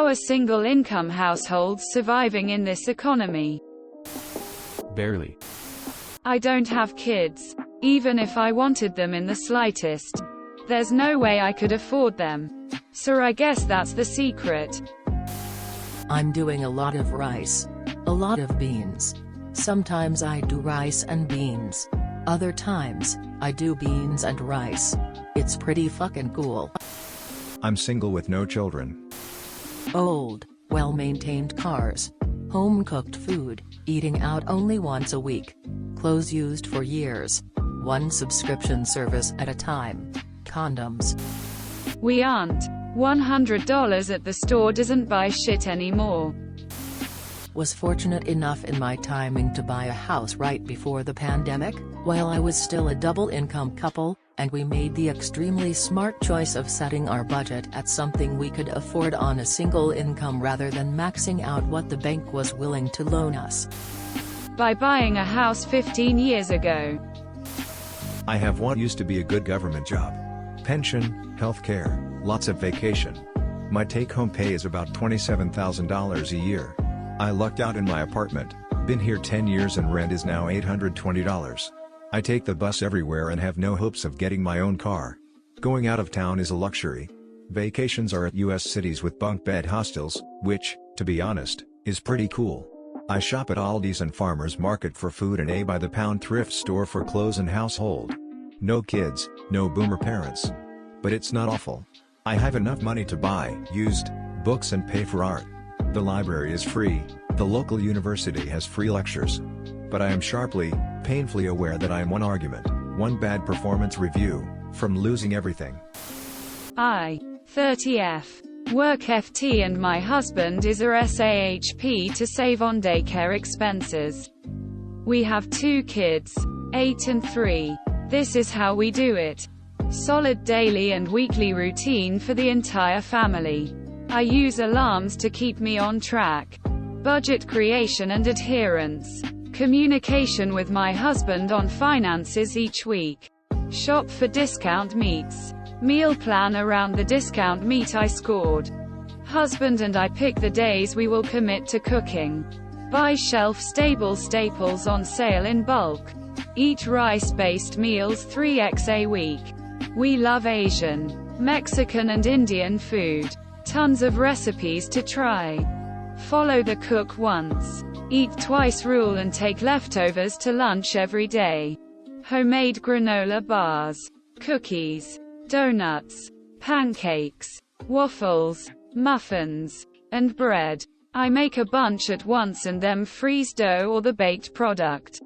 are single-income households surviving in this economy? Barely. I don't have kids. Even if I wanted them in the slightest. There's no way I could afford them. So I guess that's the secret. I'm doing a lot of rice. A lot of beans. Sometimes I do rice and beans. Other times, I do beans and rice. It's pretty fucking cool. I'm single with no children. Old, well-maintained cars. Home-cooked food, eating out only once a week. Clothes used for years. One subscription service at a time. Condoms. We aren't. $100 at the store doesn't buy shit anymore. Was fortunate enough in my timing to buy a house right before the pandemic, while I was still a double-income couple, and we made the extremely smart choice of setting our budget at something we could afford on a single income rather than maxing out what the bank was willing to loan us. By buying a house 15 years ago. I have what used to be a good government job. Pension, health care, lots of vacation. My take-home pay is about $27,000 a year. I lucked out in my apartment, been here 10 years and rent is now $820. I take the bus everywhere and have no hopes of getting my own car. Going out of town is a luxury. Vacations are at US cities with bunk bed hostels, which, to be honest, is pretty cool. I shop at Aldi's and Farmers Market for food and a by-the-pound thrift store for clothes and household. No kids, no boomer parents. But it's not awful. I have enough money to buy used books and pay for art. The library is free, the local university has free lectures. But I am sharply, painfully aware that I am one argument, one bad performance review, from losing everything. I, 30F. Work FT and my husband is a SAHP to save on daycare expenses. We have 2 kids, 8 and 3. This is how we do it. Solid daily and weekly routine for the entire family. I use alarms to keep me on track. Budget creation and adherence. Communication with my husband on finances each week. Shop for discount meats. Meal plan around the discount meat I scored. Husband and I pick the days we will commit to cooking. Buy shelf-stable staples on sale in bulk. Eat rice-based meals 3x a week. We love Asian, Mexican and Indian food. Tons of recipes to try. Follow the cook once, eat twice rule and take leftovers to lunch every day. Homemade granola bars, cookies, donuts, pancakes, waffles, muffins, and bread. I make a bunch at once and then freeze dough or the baked product.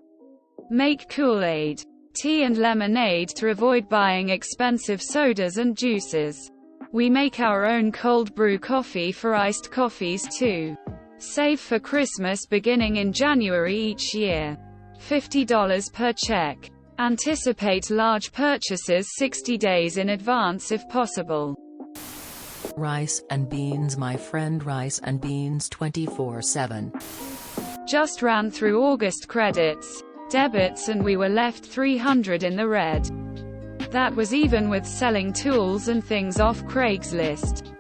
Make Kool-Aid, tea and lemonade to avoid buying expensive sodas and juices. We make our own cold brew coffee for iced coffees too. Save for Christmas beginning in January each year. $50 per check. Anticipate large purchases 60 days in advance if possible. Rice and beans, my friend. Rice and beans 24/7. Just ran through August credits, debits and we were left $300 in the red. That was even with selling tools and things off Craigslist.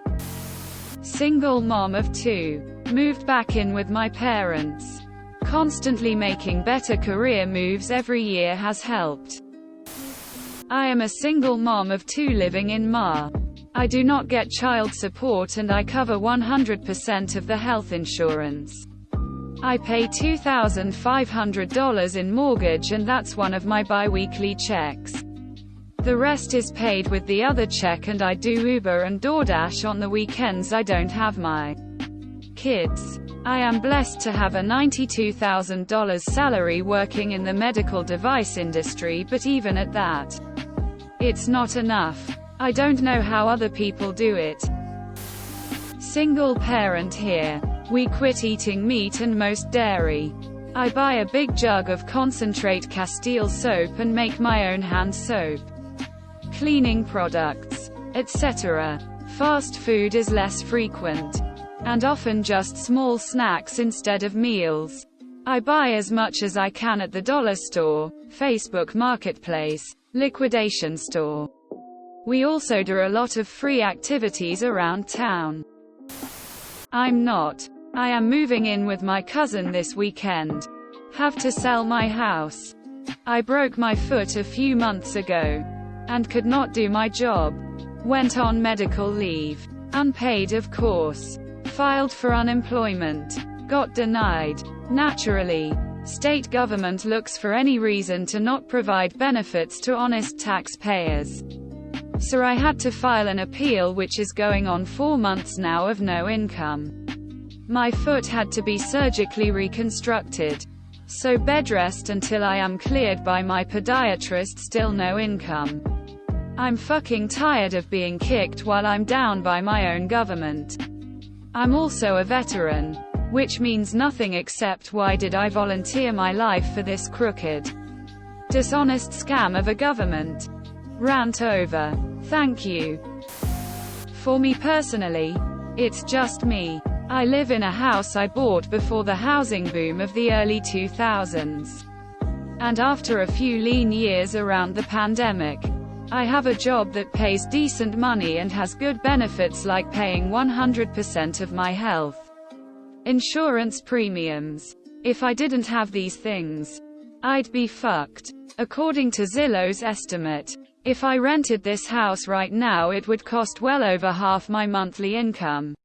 Single mom of 2. Moved back in with my parents. Constantly making better career moves every year has helped. I am a single mom of 2 living in Ma. I do not get child support and I cover 100% of the health insurance. I pay $2,500 in mortgage and that's one of my bi-weekly checks. The rest is paid with the other check and I do Uber and DoorDash on the weekends I don't have my kids. I am blessed to have a $92,000 salary working in the medical device industry, but even at that, it's not enough. I don't know how other people do it. Single parent here. We quit eating meat and most dairy. I buy a big jug of concentrate Castile soap and make my own hand soap. Cleaning products, etc. Fast food is less frequent. And often just small snacks instead of meals. I buy as much as I can at the dollar store, Facebook Marketplace, liquidation store. We also do a lot of free activities around town. I'm not. I am moving in with my cousin this weekend. Have to sell my house. I broke my foot a few months ago. And could not do my job. Went on medical leave. Unpaid, of course. Filed for unemployment. Got denied. Naturally. State government looks for any reason to not provide benefits to honest taxpayers. So I had to file an appeal, which is going on 4 months now, of no income. My foot had to be surgically reconstructed. So bed rest until I am cleared by my podiatrist, still no income. I'm fucking tired of being kicked while I'm down by my own government. I'm also a veteran. Which means nothing except why did I volunteer my life for this crooked, dishonest scam of a government? Rant over. Thank you. For me personally, it's just me. I live in a house I bought before the housing boom of the early 2000s. And after a few lean years around the pandemic, I have a job that pays decent money and has good benefits like paying 100% of my health insurance premiums. If I didn't have these things, I'd be fucked. According to Zillow's estimate, if I rented this house right now it would cost well over half my monthly income.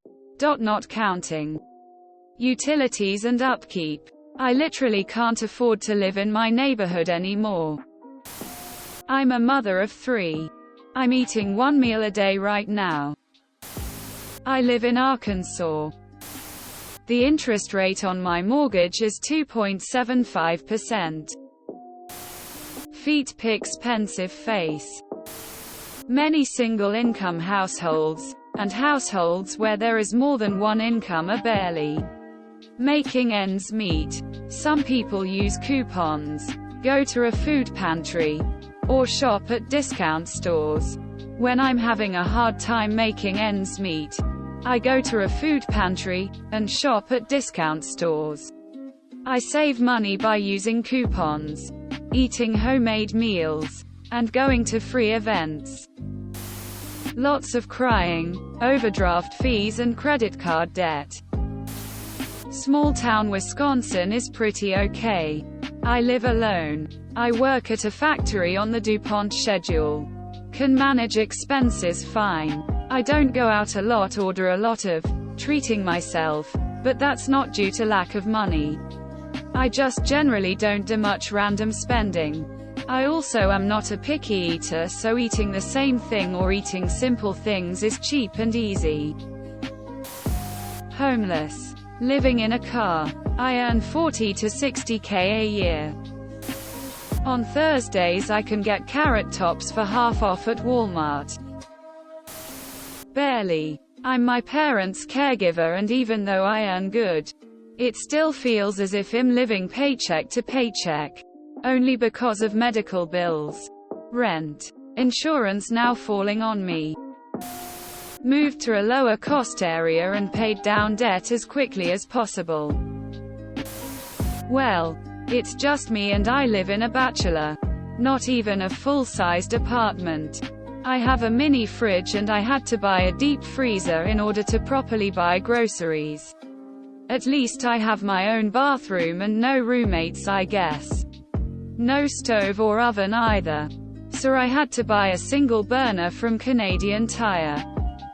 Not counting utilities and upkeep. I literally can't afford to live in my neighborhood anymore. I'm a mother of 3. I'm eating 1 meal a day right now. I live in Arkansas. The interest rate on my mortgage is 2.75%. Feet pics pensive face. Many single-income households, and households where there is more than one income, are barely making ends meet. Some people use coupons, go to a food pantry, or shop at discount stores. When I'm having a hard time making ends meet, I go to a food pantry, and shop at discount stores. I save money by using coupons, eating homemade meals, and going to free events. Lots of crying, overdraft fees and credit card debt. Small town Wisconsin is pretty okay. I live alone. I work at a factory on the DuPont schedule. Can manage expenses fine. I don't go out a lot, order a lot of, treating myself, but that's not due to lack of money. I just generally don't do much random spending. I also am not a picky eater, so eating the same thing or eating simple things is cheap and easy. Homeless. Living in a car. I earn 40 to 60k a year. On Thursdays I can get carrot tops for half off at Walmart. Barely. I'm my parents' caregiver, and even though I earn good, it still feels as if I'm living paycheck to paycheck. Only because of medical bills, rent, insurance now falling on me. Moved to a lower cost area and paid down debt as quickly as possible. Well, it's just me and I live in a bachelor, not even a full-sized apartment. I have a mini fridge and I had to buy a deep freezer in order to properly buy groceries. At least I have my own bathroom and no roommates, I guess. No stove or oven either. So I had to buy a single burner from Canadian Tire.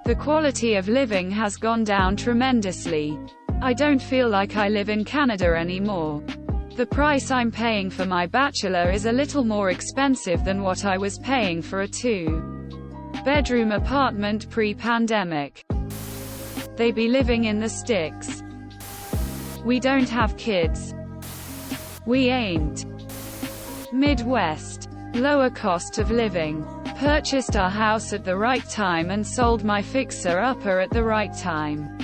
The quality of living has gone down tremendously. I don't feel like I live in Canada anymore. The price I'm paying for my bachelor is a little more expensive than what I was paying for a 2-bedroom apartment pre-pandemic. They be living in the sticks. We don't have kids. We ain't. Midwest. Lower cost of living. Purchased our house at the right time and sold my fixer-upper at the right time.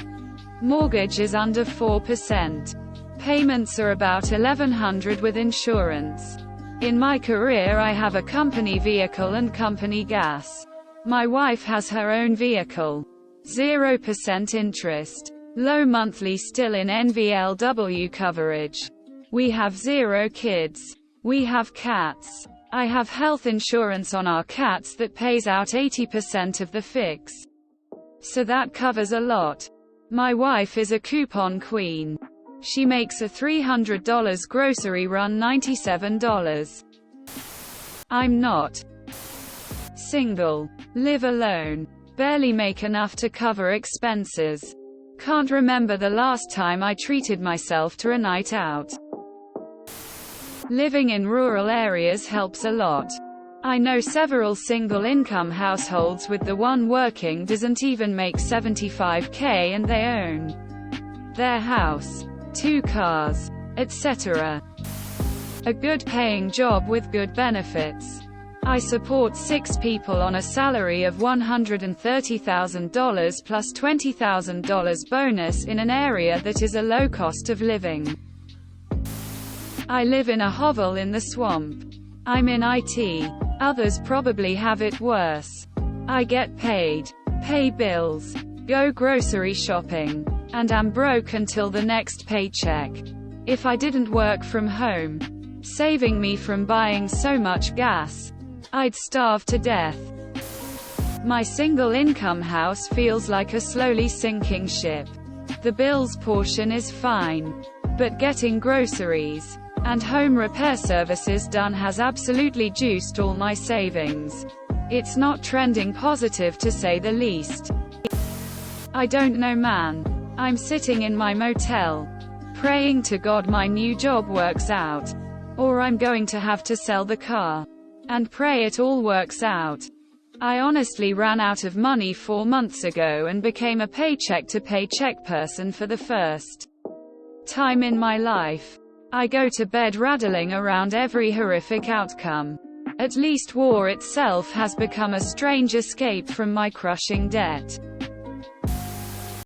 Mortgage is under 4%. Payments are about $1,100 with insurance. In my career I have a company vehicle and company gas. My wife has her own vehicle. 0% interest. Low monthly, still in NVLW coverage. We have 0 kids. We have cats. I have health insurance on our cats that pays out 80% of the fix. So that covers a lot. My wife is a coupon queen. She makes a $300 grocery run $97. I'm not. Single. Live alone. Barely make enough to cover expenses. Can't remember the last time I treated myself to a night out. Living in rural areas helps a lot. I know several single-income households with the one working doesn't even make $75K and they own their house, 2 cars, etc. A good-paying job with good benefits. I support 6 people on a salary of $130,000 plus $20,000 bonus in an area that is a low cost of living. I live in a hovel in the swamp. I'm in IT. Others probably have it worse. I get paid, pay bills, go grocery shopping, and am broke until the next paycheck. If I didn't work from home, saving me from buying so much gas, I'd starve to death. My single-income house feels like a slowly sinking ship. The bills portion is fine, but getting groceries and home repair services done has absolutely juiced all my savings. It's not trending positive to say the least. I don't know, man. I'm sitting in my motel, praying to God my new job works out. Or I'm going to have to sell the car and pray it all works out. I honestly ran out of money 4 months ago and became a paycheck-to-paycheck person for the first time in my life. I go to bed rattling around every horrific outcome. At least war itself has become a strange escape from my crushing debt.